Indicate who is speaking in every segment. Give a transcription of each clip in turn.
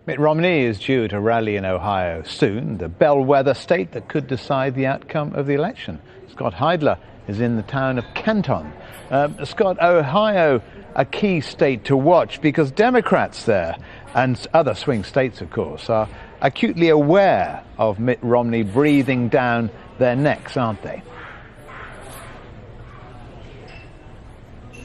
Speaker 1: Mitt Romney is due to rally in Ohio soon, the bellwether state that could decide the outcome of the election. Scott Heidler is in the town of Canton. Scott, Ohio, a key state to watch because Democrats there, and other swing states, of course, are acutely aware of Mitt Romney breathing down their necks, aren't they?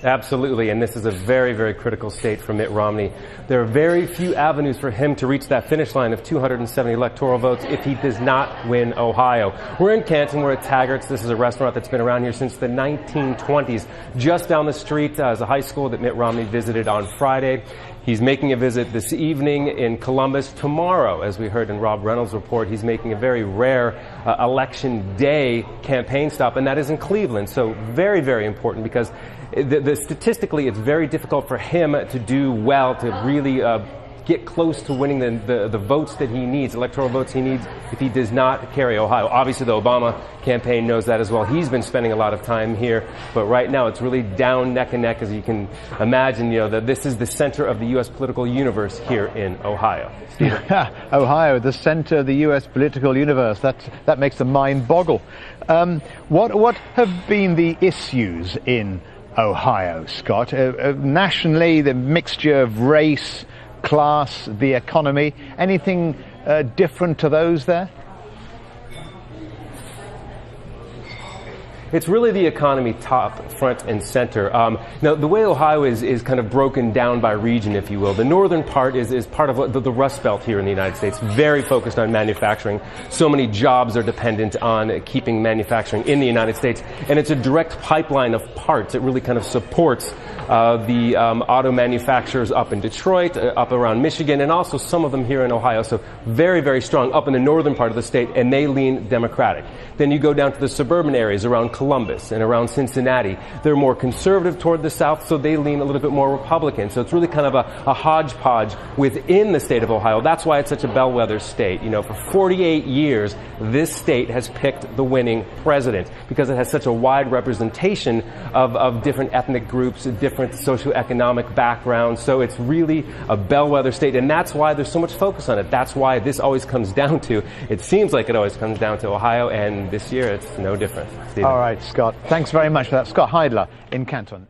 Speaker 2: Absolutely, and this is a very, very critical state for Mitt Romney. There are very few avenues for him to reach that finish line of 270 electoral votes if he does not win Ohio. We're in Canton, we're at Taggart's. This is a restaurant that's been around here since the 1920s. Just down the street is a high school that Mitt Romney visited on Friday. He's making a visit this evening in Columbus. Tomorrow, as we heard in Rob Reynolds' report, he's making a very rare election day campaign stop, and that is in Cleveland. So very, very important because statistically it's very difficult for him to do well, to really get close to winning the votes that he needs, electoral votes he needs, if he does not carry Ohio. Obviously, the Obama campaign knows that as well. He's been spending a lot of time here, but right now it's really down neck and neck, as you can imagine, that this is the center of the U.S. political universe here in Ohio. Stephen?
Speaker 1: Ohio, the center of the U.S. political universe. That makes the mind boggle. What have been the issues in Ohio, Scott? Nationally, the mixture of race, class, the economy, anything different to those there?
Speaker 2: It's really the economy top, front, and center. Now, the way Ohio is kind of broken down by region, if you will. The northern part is part of the Rust Belt here in the United States, very focused on manufacturing. So many jobs are dependent on keeping manufacturing in the United States, and it's a direct pipeline of parts. It really kind of supports the auto manufacturers up in Detroit, up around Michigan, and also some of them here in Ohio. So very, very strong up in the northern part of the state, and they lean Democratic. Then you go down to the suburban areas around Columbus and around Cincinnati. They're more conservative toward the south, so they lean a little bit more Republican. So it's really kind of a hodgepodge within the state of Ohio. That's why it's such a bellwether state. For 48 years, this state has picked the winning president because it has such a wide representation of different ethnic groups, different socioeconomic backgrounds. So it's really a bellwether state, and that's why there's so much focus on it. That's why this always comes down to, it seems like it always comes down to Ohio, and this year it's no different. Stephen?
Speaker 1: All right, Scott. Thanks very much for that. Scott Heidler in Canton.